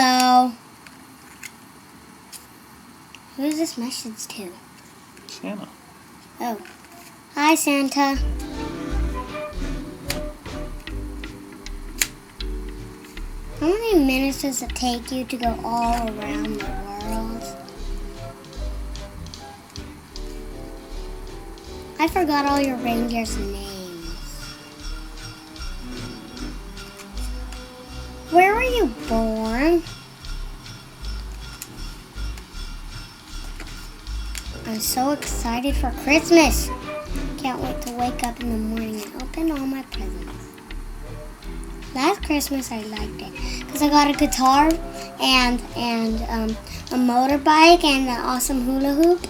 Hello. Who is this message to? Santa. Oh. Hi, Santa. How many minutes does it take you to go all around the world? I forgot all your reindeer's names. Where were you born? I'm so excited for Christmas. Can't wait to wake up in the morning and open all my presents. Last Christmas I liked it because I got a guitar and a motorbike and an awesome hula hoop.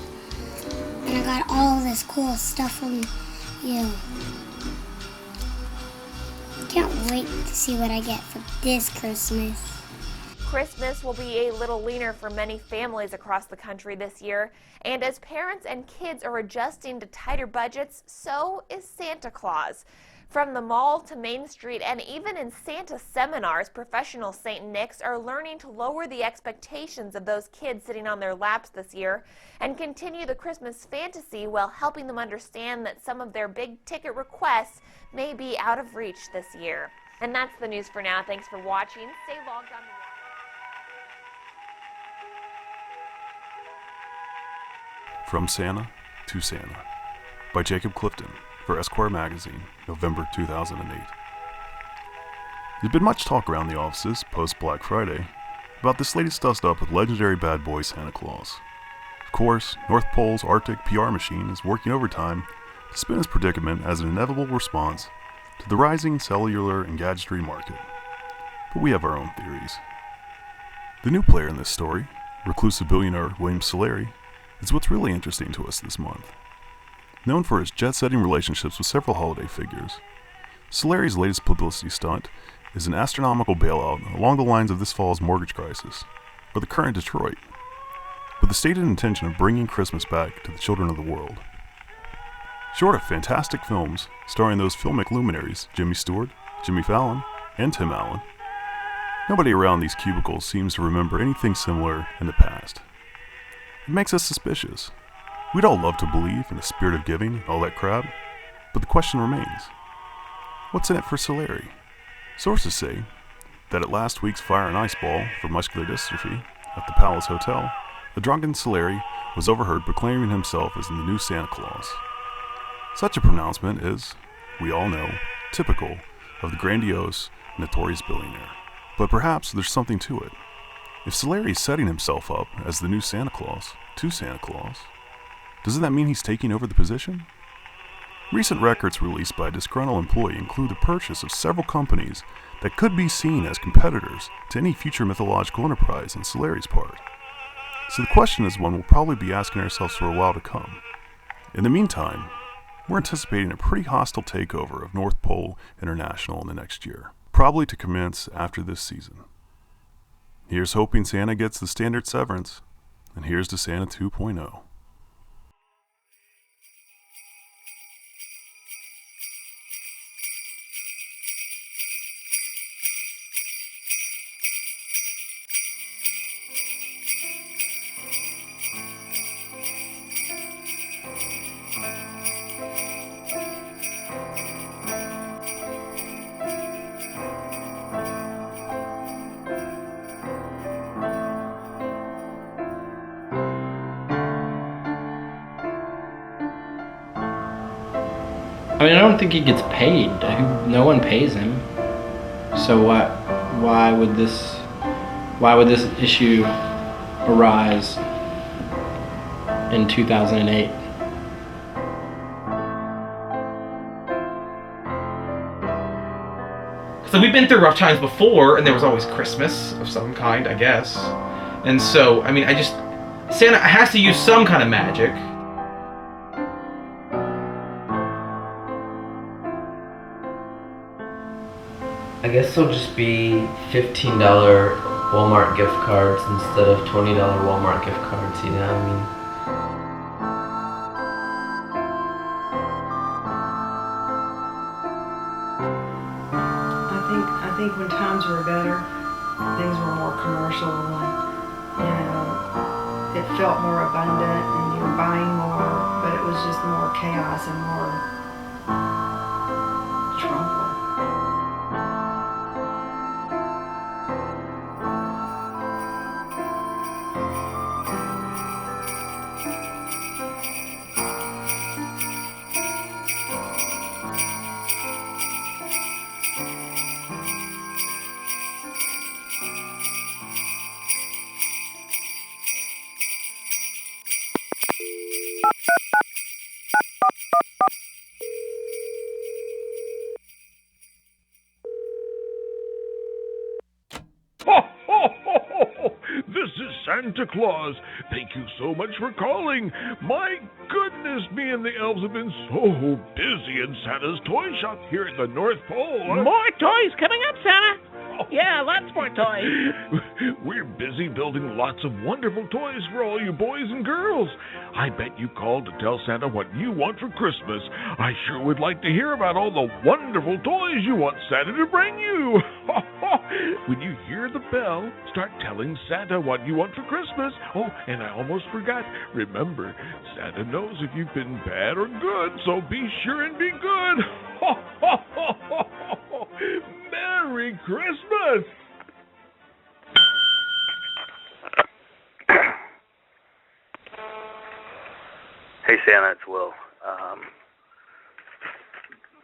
And I got all this cool stuff from you. Can't wait to see what I get for this Christmas. Christmas will be a little leaner for many families across the country this year, and as parents and kids are adjusting to tighter budgets, so is Santa Claus. From the mall to Main Street and even in Santa seminars, professional St. Nics are learning to lower the expectations of those kids sitting on their laps this year and continue the Christmas fantasy while helping them understand that some of their big ticket requests may be out of reach this year. And that's the news for now. Thanks for watching. Stay logged on to From Santa to Santa by Jacob Clifton for Esquire Magazine, November 2008. There's been much talk around the offices post-Black Friday about this latest dust-up with legendary bad boy Santa Claus. Of course, North Pole's Arctic PR machine is working overtime to spin his predicament as an inevitable response to the rising cellular and gadgetry market. But we have our own theories. The new player in this story, reclusive billionaire William Sellari, is what's really interesting to us this month. Known for his jet-setting relationships with several holiday figures, Sellari's latest publicity stunt is an astronomical bailout along the lines of this fall's mortgage crisis, or the current Detroit, with the stated intention of bringing Christmas back to the children of the world. Short of fantastic films starring those filmic luminaries Jimmy Stewart, Jimmy Fallon, and Tim Allen, nobody around these cubicles seems to remember anything similar in the past. It makes us suspicious. We'd all love to believe in the spirit of giving and all that crap, but the question remains, what's in it for Sellari? Sources say that at last week's Fire and Ice Ball for muscular dystrophy at the Palace Hotel, the drunken Sellari was overheard proclaiming himself as the new Santa Claus. Such a pronouncement is, we all know, typical of the grandiose, notorious billionaire. But perhaps there's something to it. If Sellari is setting himself up as the new Santa Claus to Santa Claus, doesn't that mean he's taking over the position? Recent records released by a disgruntled employee include the purchase of several companies that could be seen as competitors to any future mythological enterprise on Sellari's part. So the question is one we'll probably be asking ourselves for a while to come. In the meantime, we're anticipating a pretty hostile takeover of North Pole International in the next year, probably to commence after this season. Here's hoping Santa gets the standard severance, and here's to Santa 2.0. I mean, I don't think he gets paid. No one pays him. So why would this issue arise in 2008? So we've been through rough times before, and there was always Christmas of some kind, I guess. And so, I mean, Santa has to use some kind of magic. I guess it'll just be $15 Walmart gift cards instead of $20 Walmart gift cards, you know what I mean? I think when times were better, things were more commercial and, it felt more abundant and you were buying more, but it was just more chaos and more trouble. This is Santa Claus. Thank you so much for calling. My goodness, me and the elves have been so busy in Santa's toy shop here at the North Pole. More toys coming up, Santa. Yeah, lots more toys. We're busy building lots of wonderful toys for all you boys and girls. I bet you called to tell Santa what you want for Christmas. I sure would like to hear about all the wonderful toys you want Santa to bring you. When you hear the bell, start telling Santa what you want for Christmas. Oh, and I almost forgot. Remember, Santa knows if you've been bad or good, so be sure and be good. Merry Christmas! Hey Santa, it's Will.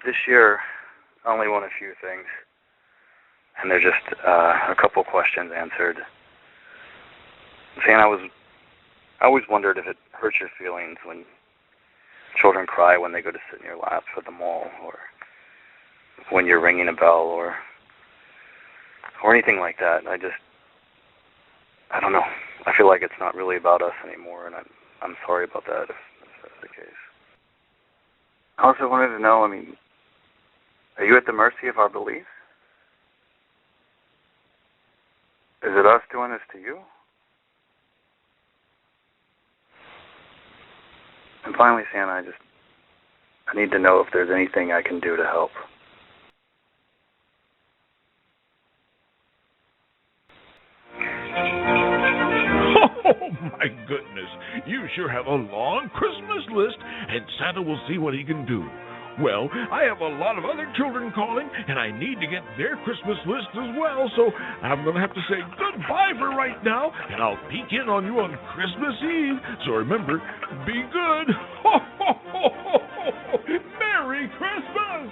This year, I only want a few things, and they're just a couple questions answered. Santa, I always wondered if it hurts your feelings when children cry when they go to sit in your lap at the mall, or when you're ringing a bell, or anything like that. I don't know. I feel like it's not really about us anymore, and I'm sorry about that if that's the case. I also wanted to know, are you at the mercy of our beliefs? Is it us doing this to you? And finally, Santa, I need to know if there's anything I can do to help. Oh, my goodness. You sure have a long Christmas list, and Santa will see what he can do. Well, I have a lot of other children calling, and I need to get their Christmas list as well, so I'm going to have to say goodbye for right now, and I'll peek in on you on Christmas Eve. So remember, be good. Ho, ho, ho, ho, ho. Merry Christmas!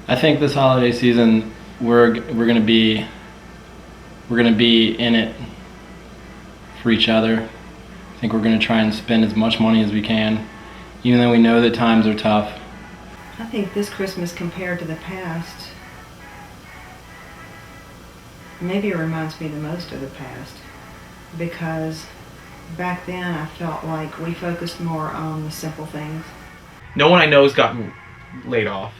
I think this holiday season we're gonna be in it for each other. I think we're gonna try and spend as much money as we can, even though we know that times are tough. I think this Christmas compared to the past, maybe it reminds me the most of the past, because back then I felt like we focused more on the simple things. No one I know has gotten laid off,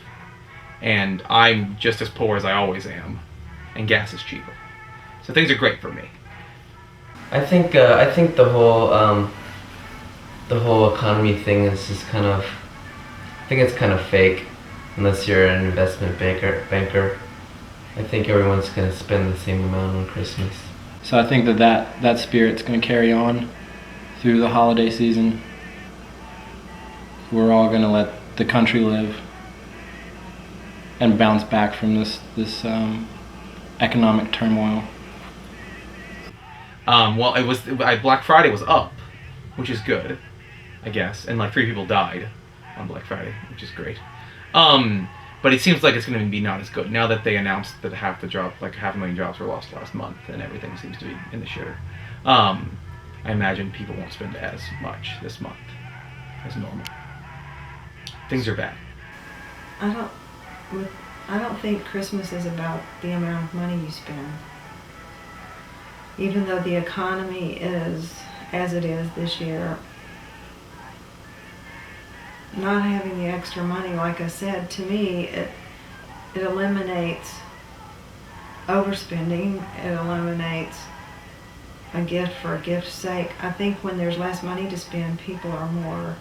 and I'm just as poor as I always am, and gas is cheaper. So things are great for me. I think the whole economy thing is just kind of, I think it's kind of fake, unless you're an investment banker. I think everyone's going to spend the same amount on Christmas. So I think that spirit's going to carry on through the holiday season. We're all going to let the country live and bounce back from this economic turmoil. Well, Black Friday was up, which is good, I guess, and like 3 people died on Black Friday, which is great. But it seems like it's going to be not as good now that they announced that half a million jobs were lost last month, and everything seems to be in the shitter. I imagine people won't spend as much this month as normal. Things are bad. I don't think Christmas is about the amount of money you spend. Even though the economy is as it is this year, not having the extra money, like I said, to me, it eliminates overspending. It eliminates a gift for a gift's sake. I think when there's less money to spend, people are more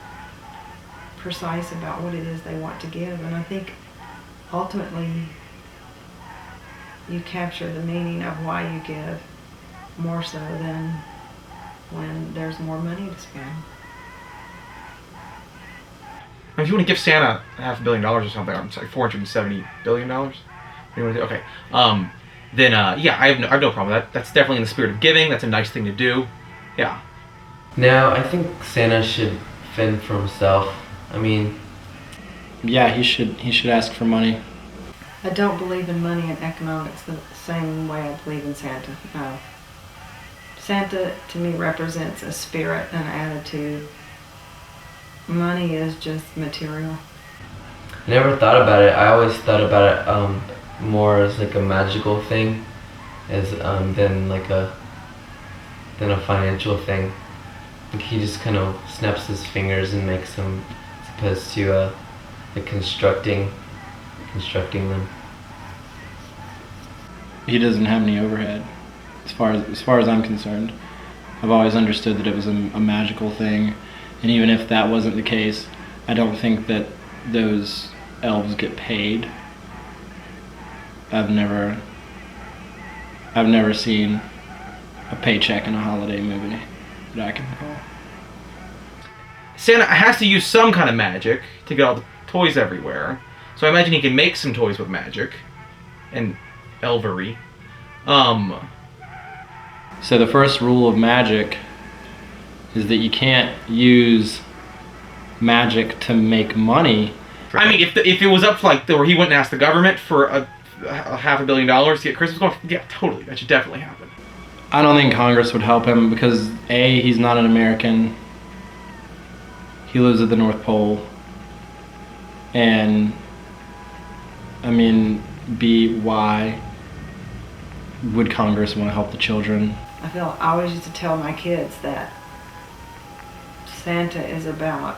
precise about what it is they want to give. And I think ultimately you capture the meaning of why you give more so than when there's more money to spend. If you want to give Santa $500 million or something, I'm sorry, $470 billion. Okay. Then yeah, I have no problem with that. That's definitely in the spirit of giving. That's a nice thing to do. Yeah. No, I think Santa should fend for himself. I mean, Yeah, he should ask for money. I don't believe in money and economics the same way I believe in Santa. No. Santa to me represents a spirit, an attitude. Money is just material. I never thought about it. I always thought about it more as like a magical thing, as than a financial thing. Like he just kind of snaps his fingers and makes them, as opposed to like constructing them. He doesn't have any overhead, as far as I'm concerned. I've always understood that it was a magical thing, and even if that wasn't the case, I don't think that those elves get paid. I've never seen a paycheck in a holiday movie that I can recall. Santa has to use some kind of magic to get all the toys everywhere. So I imagine he can make some toys with magic and elvery. So the first rule of magic is that you can't use magic to make money. I mean, if it was up to like where he went and asked the government for a $500 million to get Christmas going, yeah, totally, that should definitely happen. I don't think Congress would help him because A, he's not an American. He lives at the North Pole. And I mean, B, why would Congress want to help the children? I always used to tell my kids that Santa is about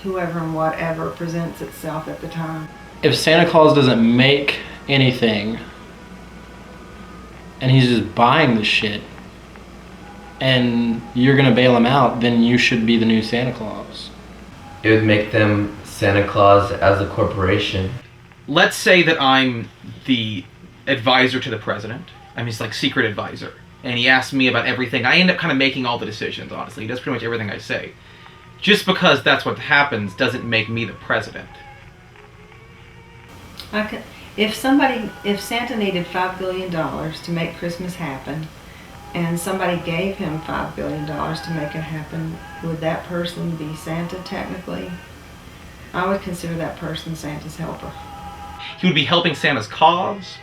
whoever and whatever presents itself at the time. If Santa Claus doesn't make anything and he's just buying the shit and you're gonna bail him out, then you should be the new Santa Claus. It would make them Santa Claus as a corporation. Let's say that I'm the advisor to the president. I'm his like secret advisor, and he asks me about everything. I end up kind of making all the decisions, honestly. He does pretty much everything I say. Just because that's what happens doesn't make me the president. If Santa needed $5 billion to make Christmas happen, and somebody gave him $5 billion to make it happen, would that person be Santa technically? I would consider that person Santa's helper. He would be helping Santa's cause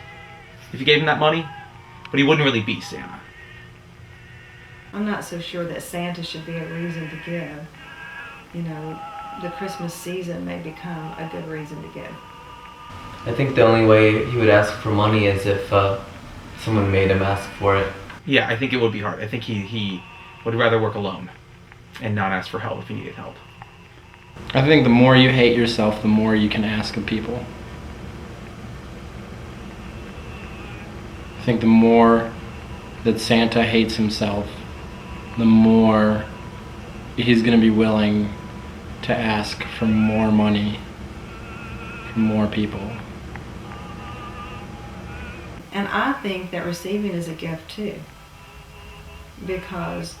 if you gave him that money, but he wouldn't really be Santa. I'm not so sure that Santa should be a reason to give. You know, the Christmas season may become a good reason to give. I think the only way he would ask for money is if someone made him ask for it. Yeah, I think it would be hard. I think he would rather work alone and not ask for help if he needed help. I think the more you hate yourself, the more you can ask of people. I think the more that Santa hates himself, the more he's going to be willing to ask for more money from more people. And I think that receiving is a gift too. Because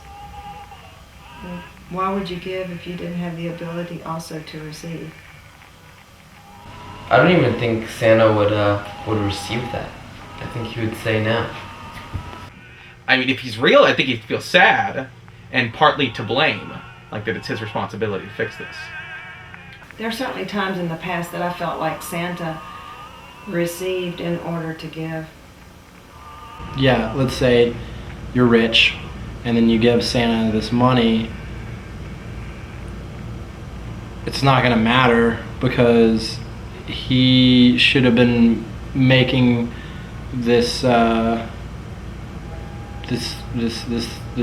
why would you give if you didn't have the ability also to receive? I don't even think Santa would receive that. I think he would say no. I mean, if he's real, I think he'd feel sad and partly to blame, like that it's his responsibility to fix this. There are certainly times in the past that I felt like Santa received in order to give. Yeah, let's say you're rich and then you give Santa this money. It's not going to matter because he should have been making this this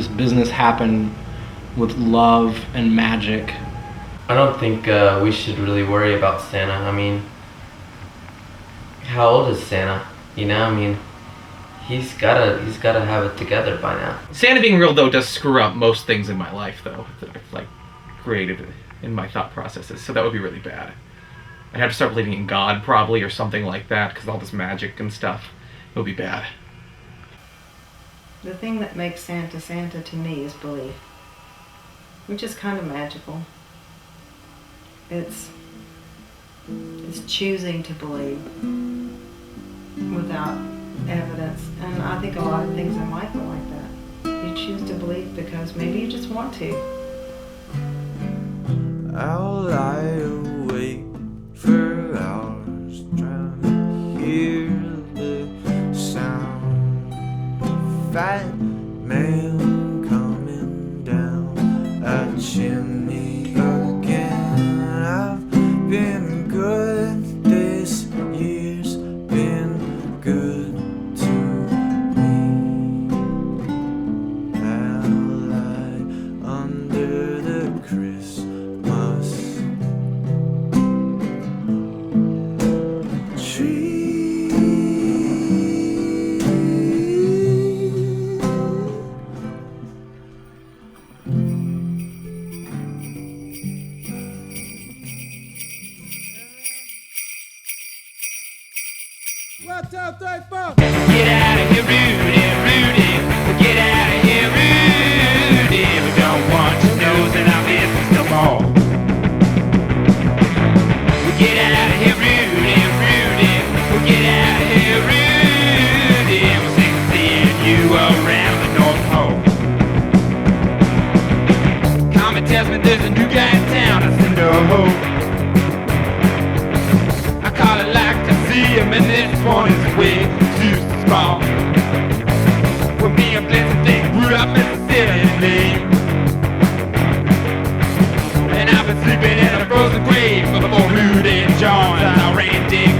business happen with love and magic. I don't think we should really worry about Santa. I mean, how old is Santa? You know, I mean, he's gotta have it together by now. Santa being real, though, does screw up most things in my life, though, that I've, like, created in my thought processes, so that would be really bad. I'd have to start believing in God, probably, or something like that, because all this magic and stuff, it would be bad. The thing that makes Santa Santa to me is belief, which is kind of magical. It's choosing to believe without evidence, and I think a lot of things in life are like that. You choose to believe because maybe you just want to. I'll lie awake for hours trying to hear the sound of fat mail coming down a chimney again. I've been good this year's been good to me. I'll lie under the Christmas tree. One, two, three, four. Get out of here, Rudy, Rudy. Get out of here, Rudy. We don't want your nose in our business no more. Get out of here, Rudy, Rudy. Get out of here, Rudy. We're sick of seeing you around the North Pole. Comet tells me there's a new guy in town. I said no. I call it like to see him, and this one is way too small. We're being blessed things brewed up in the city. And I've been sleeping in a frozen grave before Rudy and John. I ran dig